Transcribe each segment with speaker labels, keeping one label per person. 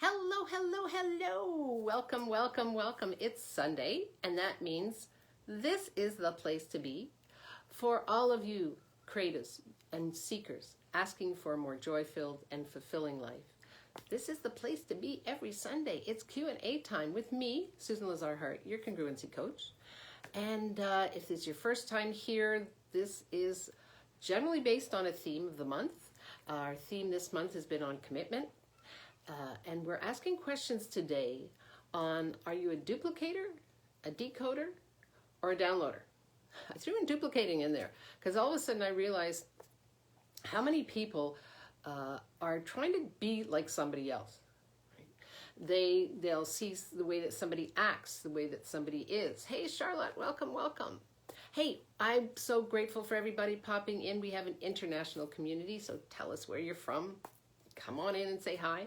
Speaker 1: Hello, hello, hello. Welcome, welcome, welcome. It's Sunday, and that means this is the place to be for all of you creatives and seekers asking for a more joy-filled and fulfilling life. This is the place to be every Sunday. It's Q&A time with me, Susan Lazar-Hart, your congruency coach. And if this is your first time here, this is generally based on a theme of the month. Our theme this month has been on commitment. And we're asking questions today on, are you a duplicator, a decoder, or a downloader? I threw in duplicating in there because all of a sudden I realized how many people are trying to be like somebody else. Right? They'll see the way that somebody acts, the way that somebody is. Hey, Charlotte, welcome, welcome. Hey, I'm so grateful for everybody popping in. We have an international community, so tell us where you're from. Come on in and say hi.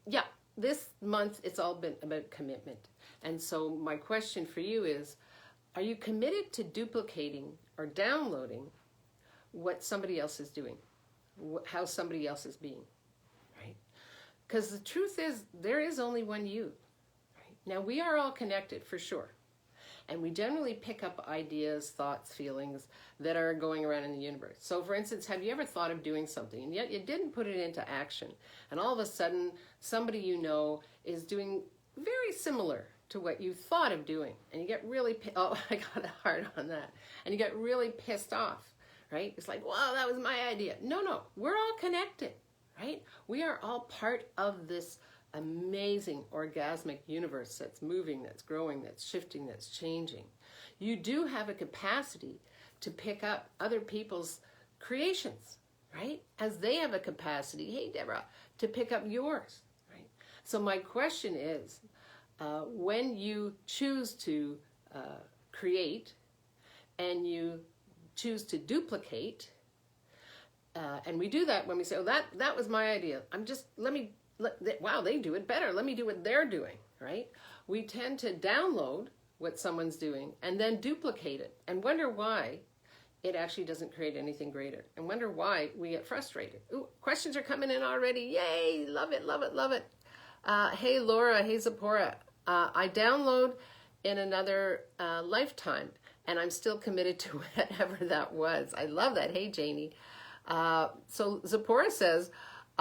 Speaker 1: Yeah, this month it's all been about commitment. And so my question for you is, are you committed to duplicating or downloading what somebody else is doing, how somebody else is being, right? Because the truth is, there is only one you. Right? Now, we are all connected for sure. And we generally pick up ideas, thoughts, feelings that are going around in the universe. So for instance, have you ever thought of doing something and yet you didn't put it into action? And all of a sudden, somebody you know is doing very similar to what you thought of doing. And you get really, oh, I got hard on that. And you get really pissed off, right? It's like, wow, that was my idea. No, we're all connected, right? We are all part of this amazing orgasmic universe that's moving, that's growing, that's shifting, that's changing. You do have a capacity to pick up other people's creations, right? As they have a capacity, hey Deborah, to pick up yours, right? So my question is, when you choose to create and you choose to duplicate, and we do that when we say, oh, that was my idea. Wow, they do it better. Let me do what they're doing, right? We tend to download what someone's doing and then duplicate it and wonder why it actually doesn't create anything greater and wonder why we get frustrated. Ooh, questions are coming in already. Yay, love it, love it, love it. Hey, Laura, hey, Zipporah. I download in another lifetime and I'm still committed to whatever that was. I love that. Hey, Janie. So Zipporah says,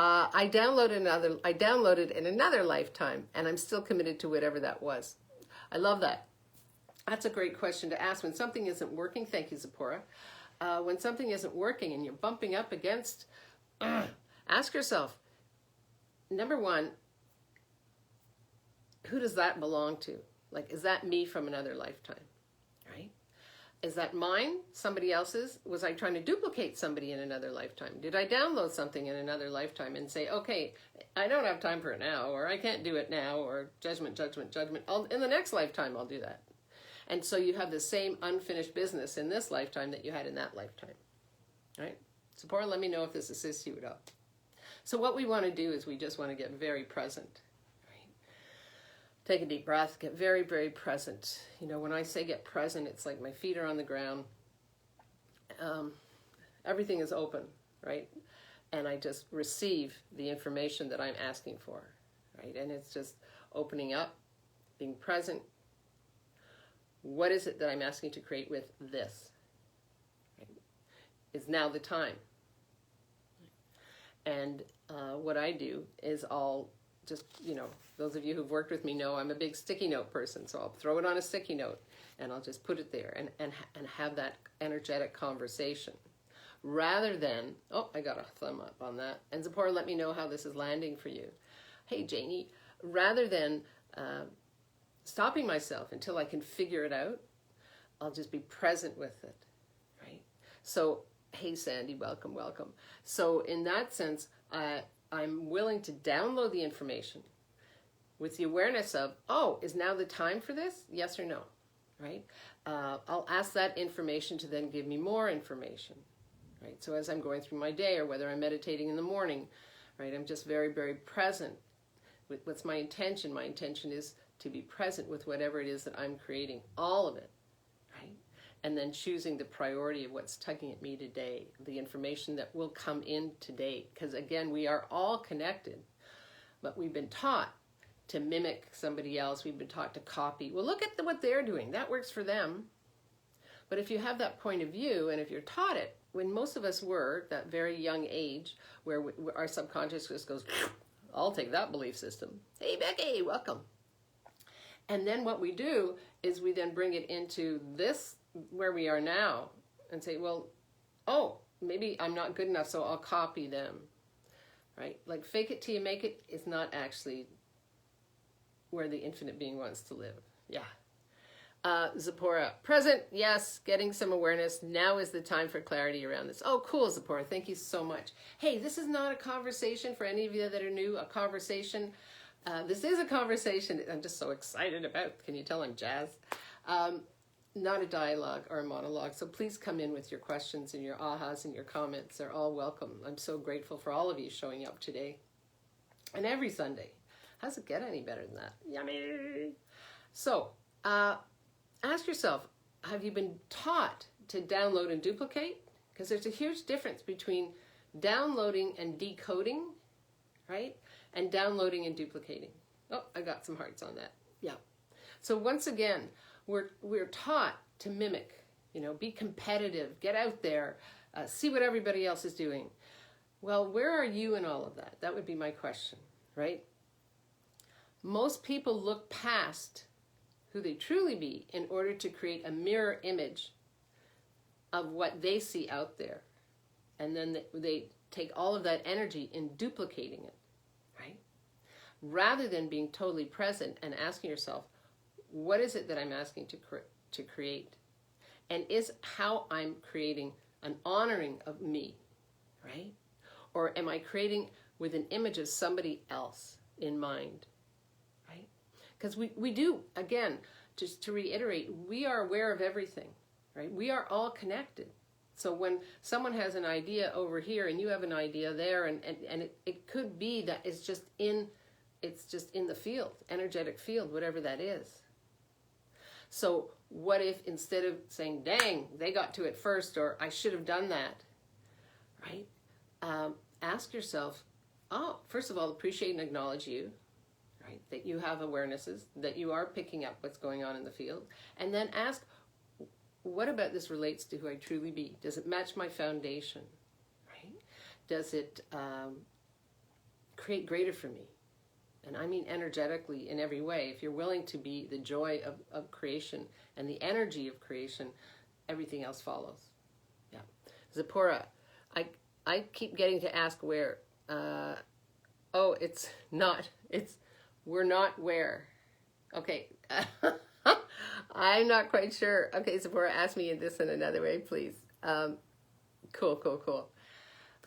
Speaker 1: I downloaded in another lifetime, and I'm still committed to whatever that was. I love that. That's a great question to ask when something isn't working. Thank you, Zipporah. When something isn't working and you're bumping up against, ask yourself, number one, who does that belong to? Like, is that me from another lifetime, right? Is that mine? Somebody else's? Was I trying to duplicate somebody in another lifetime? Did I download something in another lifetime and say, okay, I don't have time for it now, or I can't do it now, or judgment, judgment, judgment. In the next lifetime, I'll do that. And so you have the same unfinished business in this lifetime that you had in that lifetime, right? Zipporah, let me know if this assists you at all. So what we want to do is we just want to get very present. Take a deep breath, get very, very present. You know, when I say get present, it's like my feet are on the ground. Everything is open, right? And I just receive the information that I'm asking for, right? And it's just opening up, being present. What is it that I'm asking to create with this? Right? Is now the time. And what I do is I'll just, you know, those of you who've worked with me know I'm a big sticky note person, so I'll throw it on a sticky note and I'll just put it there and have that energetic conversation. Rather than, oh, I got a thumb up on that. And Zipporah, let me know how this is landing for you. Hey, Janie, rather than stopping myself until I can figure it out, I'll just be present with it, right? So, hey, Sandy, welcome, welcome. So in that sense, I'm willing to download the information with the awareness of, oh, is now the time for this? Yes or no, right? I'll ask that information to then give me more information, right? So as I'm going through my day or whether I'm meditating in the morning, right, I'm just very, very present with what's my intention. My intention is to be present with whatever it is that I'm creating, all of it, right? And then choosing the priority of what's tugging at me today, the information that will come in today. Because again, we are all connected. but we've been taught to mimic somebody else. We've been taught to copy. Well, look at what they're doing. That works for them. But if you have that point of view, and if you're taught it, when most of us were at that very young age, where our subconscious just goes, I'll take that belief system. Hey, Becky, welcome. And then what we do is we then bring it into this, where we are now, and say, well, oh, maybe I'm not good enough, so I'll copy them, right? Like fake it till you make it is not actually where the infinite being wants to live. Yeah. Zipporah, present, yes, getting some awareness. Now is the time for clarity around this. Oh, cool, Zipporah, thank you so much. Hey, this is not a conversation for any of you that are new, a conversation. This is a conversation I'm just so excited about. Can you tell I'm jazzed? Not a dialogue or a monologue, so please come in with your questions and your ahas and your comments. They're all welcome. I'm so grateful for all of you showing up today and every Sunday. How does it get any better than that? Yummy! So, ask yourself, have you been taught to download and duplicate? Because there's a huge difference between downloading and decoding, right? And downloading and duplicating. Oh, I got some hearts on that. Yeah. So once again, we're taught to mimic, be competitive, get out there, see what everybody else is doing. Well, where are you in all of that? That would be my question, right? Most people look past who they truly be in order to create a mirror image of what they see out there. And then they take all of that energy in duplicating it, right? Rather than being totally present and asking yourself, what is it that I'm asking to create? And is how I'm creating an honoring of me, right? Or am I creating with an image of somebody else in mind? Because we do, again, just to reiterate, we are aware of everything, right? We are all connected. So when someone has an idea over here and you have an idea there, and it could be that it's just in the field, energetic field, whatever that is. So what if instead of saying, dang, they got to it first, or I should have done that, right? Ask yourself, first of all, appreciate and acknowledge you. Right? That you have awarenesses, that you are picking up what's going on in the field, and then ask, what about this relates to who I truly be? Does it match my foundation? Right? Does it create greater for me? And I mean energetically in every way. If you're willing to be the joy of creation and the energy of creation, everything else follows. Yeah. Zipporah, I keep getting to ask where. It's not. We're not where. Okay. I'm not quite sure. Okay, Zipporah, ask me this in another way, please. Cool.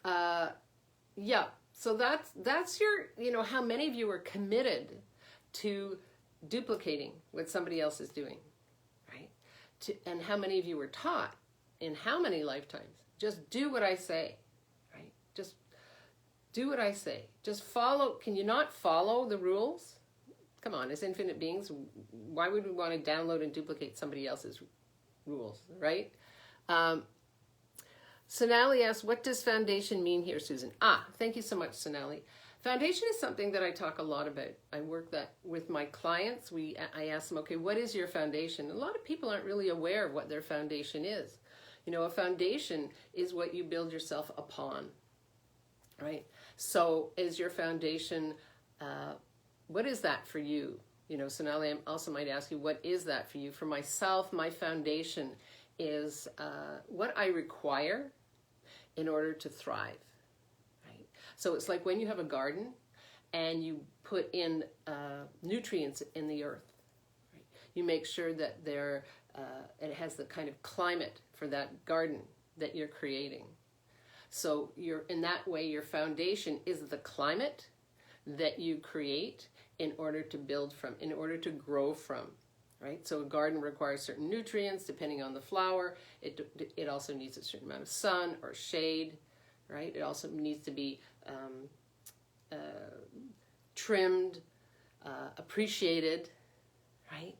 Speaker 1: Yeah, so that's your, how many of you are committed to duplicating what somebody else is doing, right? And how many of you were taught in how many lifetimes? Just do what I say, right? Just do what I say. Just follow. Can you not follow the rules? Come on, as infinite beings, why would we want to download and duplicate somebody else's rules, right? Sonali asks, what does foundation mean here, Susan? Thank you so much, Sonali. Foundation is something that I talk a lot about. I work that with my clients. I ask them, okay, what is your foundation? A lot of people aren't really aware of what their foundation is. A foundation is what you build yourself upon, right? So is your foundation, what is that for you? Sonali, I also might ask you, what is that for you? For myself, my foundation is what I require in order to thrive, right? So it's like when you have a garden and you put in nutrients in the earth, right? You make sure that it has the kind of climate for that garden that you're creating. So in that way, your foundation is the climate that you create in order to build from, in order to grow from, right? So a garden requires certain nutrients depending on the flower. It also needs a certain amount of sun or shade, right? It also needs to be trimmed, appreciated, right?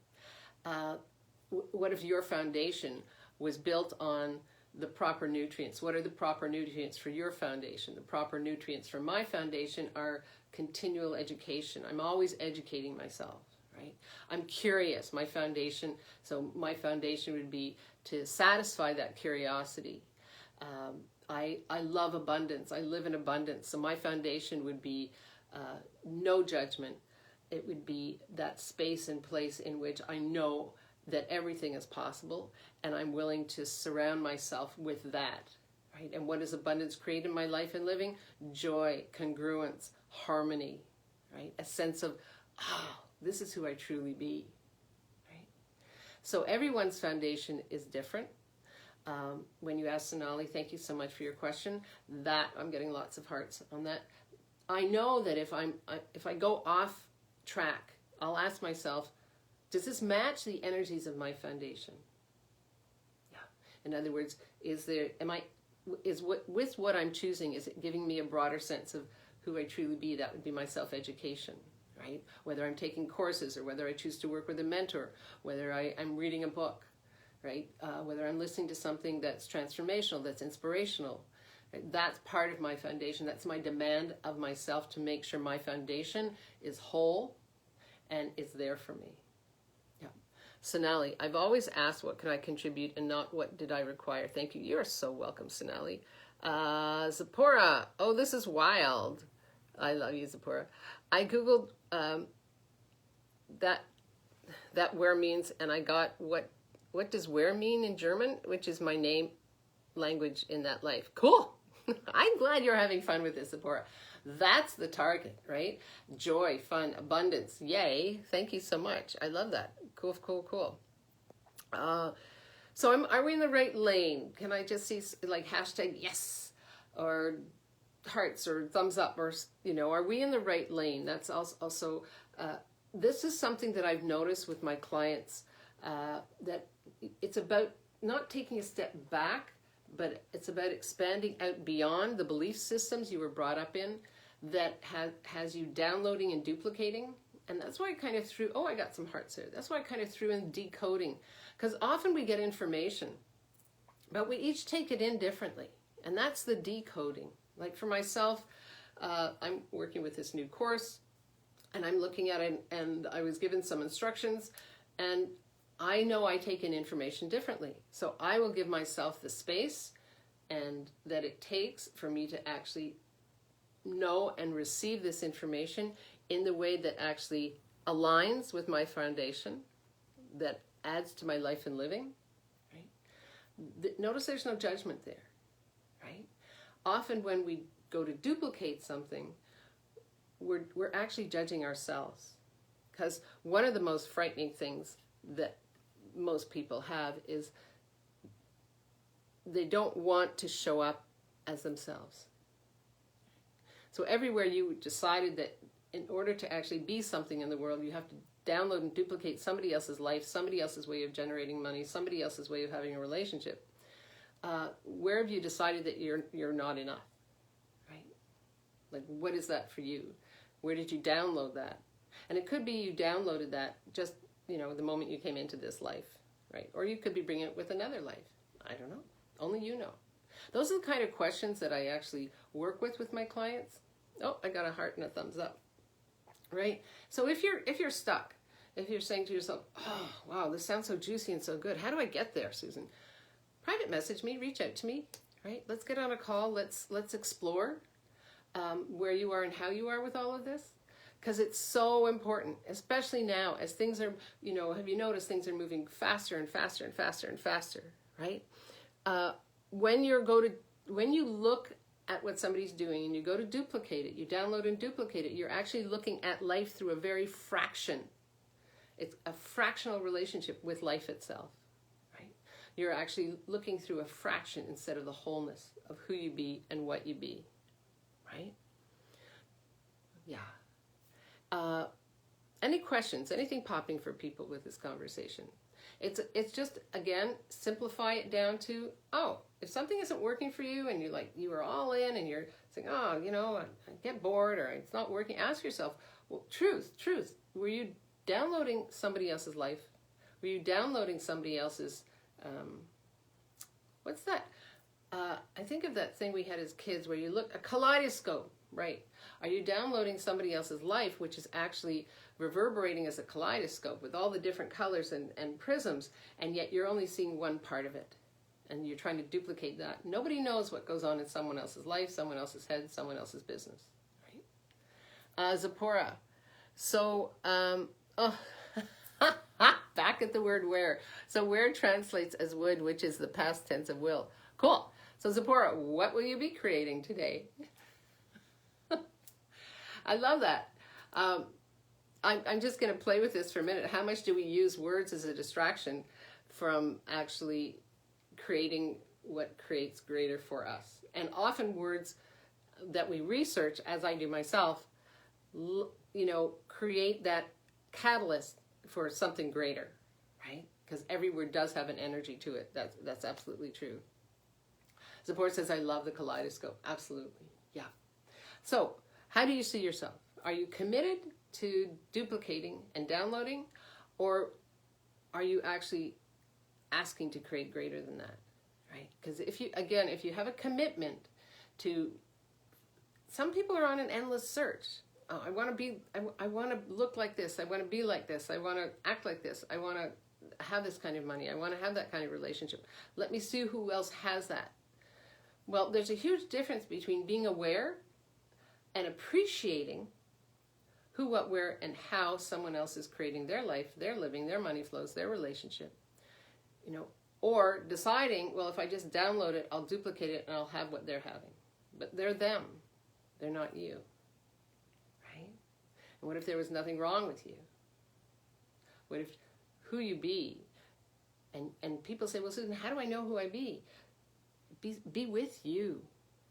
Speaker 1: What if your foundation was built on the proper nutrients. What are the proper nutrients for your foundation? The proper nutrients for my foundation are continual education. I'm always educating myself, right? I'm curious. My foundation would be to satisfy that curiosity. I love abundance. I live in abundance. So my foundation would be no judgment. It would be that space and place in which I know that everything is possible, and I'm willing to surround myself with that, right? And what does abundance create in my life and living? Joy, congruence, harmony, right? A sense of, this is who I truly be, right? So everyone's foundation is different. When you ask Sonali, thank you so much for your question. That, I'm getting lots of hearts on that. I know that if I go off track, I'll ask myself, does this match the energies of my foundation? Yeah. In other words, with what I'm choosing, is it giving me a broader sense of who I truly be? That would be my self-education, right? Whether I'm taking courses, or whether I choose to work with a mentor, whether I'm reading a book, right? Whether I'm listening to something that's transformational, that's inspirational. Right? That's part of my foundation. That's my demand of myself, to make sure my foundation is whole and is there for me. Yeah. Sonali, I've always asked what can I contribute and not what did I require. Thank you. You're so welcome, Sonali. Zipporah, oh, this is wild. I love you, Zipporah. I Googled that where means, and I got what does where mean in German, which is my name language in that life. Cool. I'm glad you're having fun with this, Zipporah. That's the target, right? Joy, fun, abundance. Yay. Thank you so much. I love that. Cool, cool, cool. So are we in the right lane? Can I just see like hashtag yes, or hearts, or thumbs up, or, are we in the right lane? That's also this is something that I've noticed with my clients, that it's about not taking a step back, but it's about expanding out beyond the belief systems you were brought up in that has you downloading and duplicating. And that's why I kind of threw, I got some hearts there. That's why I kind of threw in decoding. Because often we get information, but we each take it in differently. And that's the decoding. Like for myself, I'm working with this new course, and I'm looking at it, and I was given some instructions, and I know I take in information differently. So I will give myself the space and that it takes for me to actually know and receive this information in the way that actually aligns with my foundation, that adds to my life and living, right? Notice there's no judgment there, right? Often when we go to duplicate something, we're actually judging ourselves. Because one of the most frightening things that most people have is they don't want to show up as themselves. So everywhere you decided that in order to actually be something in the world, you have to download and duplicate somebody else's life, somebody else's way of generating money, somebody else's way of having a relationship. Where have you decided that you're not enough, right? Like, what is that for you? Where did you download that? And it could be you downloaded that just, the moment you came into this life, right? Or you could be bringing it with another life. I don't know. Only you know. Those are the kind of questions that I actually work with my clients. Oh, I got a heart and a thumbs up, right? So if you're stuck, if you're saying to yourself, oh, wow, this sounds so juicy and so good. How do I get there, Susan? Private message me, reach out to me, right? Let's get on a call. Let's explore where you are and how you are with all of this. Because it's so important, especially now as things are, have you noticed things are moving faster and faster and faster and faster, right? When you look at what somebody's doing and you go to duplicate it, you download and duplicate it, you're actually looking at life through a very fraction. It's a fractional relationship with life itself, right? You're actually looking through a fraction instead of the wholeness of who you be and what you be, right? Yeah. Any questions, anything popping for people with this conversation? It's just, again, simplify it down to, if something isn't working for you and you are all in and you're saying, I get bored or it's not working, ask yourself, well, truth, were you downloading somebody else's life? Were you downloading somebody else's, what's that? I think of that thing we had as kids where you look, a kaleidoscope, right? Are you downloading somebody else's life, which is actually reverberating as a kaleidoscope with all the different colors and prisms, and yet you're only seeing one part of it, and you're trying to duplicate that. Nobody knows what goes on in someone else's life, someone else's head, someone else's business, right? Zipporah. So, back at the word where. So where translates as would, which is the past tense of will. Cool. So Zipporah, what will you be creating today? I love that. I'm just going to play with this for a minute. How much do we use words as a distraction from actually creating what creates greater for us? And often words that we research, as I do myself, create that catalyst for something greater, right? Because every word does have an energy to it. That's absolutely true. Zipporah says, I love the kaleidoscope. Absolutely. Yeah. So how do you see yourself? Are you committed to duplicating and downloading, or are you actually asking to create greater than that, right? Because if you have a commitment to, some people are on an endless search. Oh, I want to look like this. I want to be like this. I want to act like this. I want to have this kind of money. I want to have that kind of relationship. Let me see who else has that. Well, there's a huge difference between being aware and appreciating who, what, where, and how someone else is creating their life, their living, their money flows, their relationship. Or deciding, well, if I just download it, I'll duplicate it and I'll have what they're having. But they're them. They're not you. Right? And what if there was nothing wrong with you? What if who you be? And people say, well, Susan, how do I know who I be? Be with you,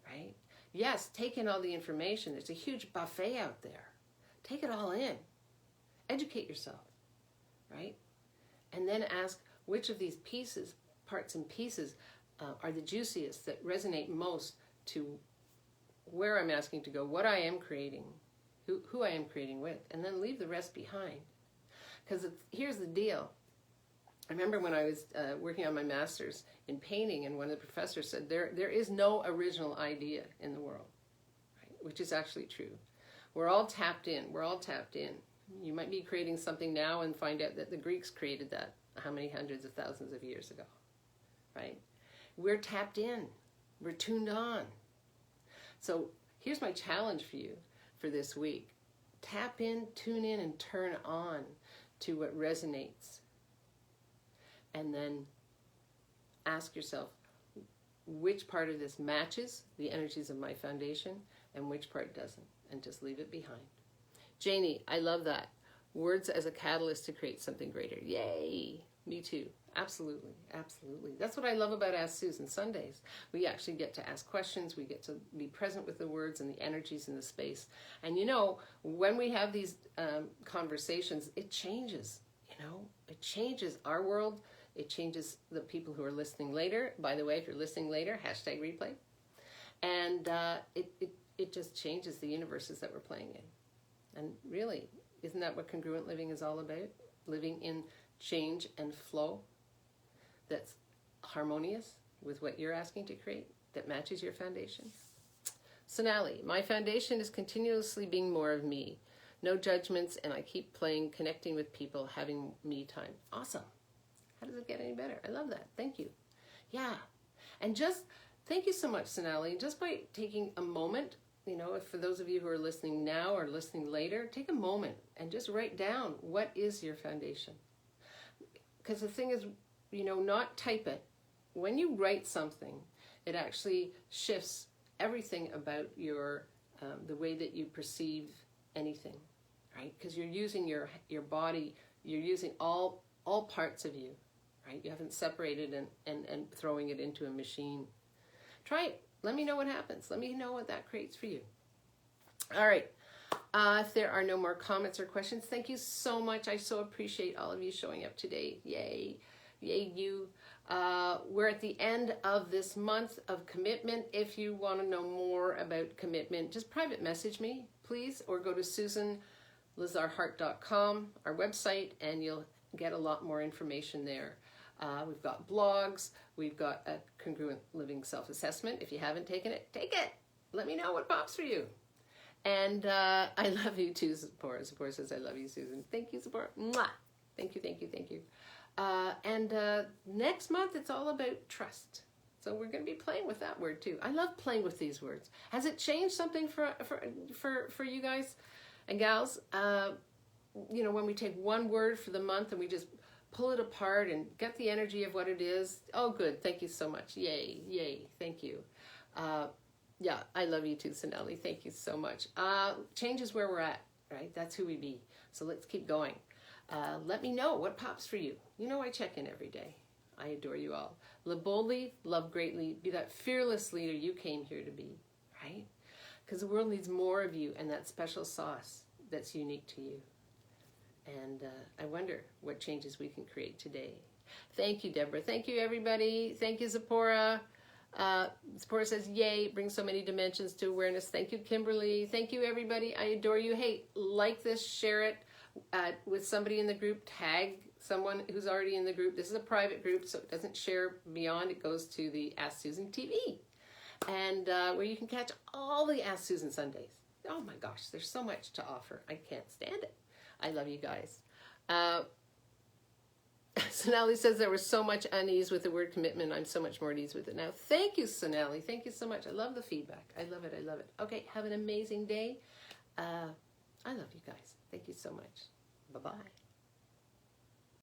Speaker 1: right? Yes, take in all the information. There's a huge buffet out there. Take it all in. Educate yourself, right? And then ask which of these parts and pieces are the juiciest, that resonate most to where I'm asking to go, what I am creating, who I am creating with, and then leave the rest behind. Because here's the deal. I remember when I was working on my master's in painting, and one of the professors said, there is no original idea in the world, right? Which is actually true. We're all tapped in. We're all tapped in. You might be creating something now and find out that the Greeks created that how many hundreds of thousands of years ago, right? We're tapped in. We're tuned on. So here's my challenge for you for this week. Tap in, tune in, and turn on to what resonates. And then ask yourself, which part of this matches the energies of my foundation and which part doesn't, and just leave it behind. Janie, I love that. Words as a catalyst to create something greater. Yay! Me too. Absolutely. Absolutely. That's what I love about Ask Susan Sundays. We actually get to ask questions. We get to be present with the words and the energies in the space. And when we have these conversations, it changes. It changes our world. It changes the people who are listening later. By the way, if you're listening later, #replay. And it just changes the universes that we're playing in. And really, isn't that what congruent living is all about? Living in change and flow that's harmonious with what you're asking to create, that matches your foundation. Sonali, my foundation is continuously being more of me. No judgments, and I keep playing, connecting with people, having me time. Awesome. How does it get any better? I love that. Thank you. Yeah. And just thank you so much, Sonali. Just by taking a moment, for those of you who are listening now or listening later, take a moment and just write down, what is your foundation? Because the thing is, not type it. When you write something, it actually shifts everything about your the way that you perceive anything, right? Because you're using your body, you're using all parts of you, right? You haven't separated and throwing it into a machine. Try it. Let me know what happens. Let me know what that creates for you. All right. If there are no more comments or questions, thank you so much. I so appreciate all of you showing up today. Yay. Yay, you. We're at the end of this month of commitment. If you want to know more about commitment, just private message me, please, or go to SusanLazarHart.com, our website, and you'll get a lot more information there. We've got blogs. We've got a congruent living self-assessment. If you haven't taken it, take it. Let me know what pops for you. And I love you too, Zipporah. Zipporah says, I love you, Susan. Thank you, Zipporah. Mwah. Thank you, thank you, thank you. And next month, it's all about trust. So we're going to be playing with that word too. I love playing with these words. Has it changed something for you guys and gals? You know, when we take one word for the month and we just pull it apart and get the energy of what it is. Oh, good. Thank you so much. Yay, yay. Thank you. Yeah, I love you too, Sonelli. Thank you so much. Change is where we're at, right? That's who we be. So let's keep going. Let me know what pops for you. You know I check in every day. I adore you all. Live boldly, love greatly, be that fearless leader you came here to be, right? Because the world needs more of you and that special sauce that's unique to you. And I wonder what changes we can create today. Thank you, Deborah. Thank you, everybody. Thank you, Zipporah. Zipporah says, yay, brings so many dimensions to awareness. Thank you, Kimberly. Thank you, everybody. I adore you. Hey, like this, share it with somebody in the group. Tag someone who's already in the group. This is a private group, so it doesn't share beyond. It goes to the Ask Susan TV. And where you can catch all the Ask Susan Sundays. Oh my gosh, there's so much to offer. I can't stand it. I love you guys. Sonali says there was so much unease with the word commitment. I'm so much more at ease with it now. Thank you, Sonali. Thank you so much. I love the feedback. I love it. I love it. Okay, have an amazing day. I love you guys. Thank you so much. Bye-bye.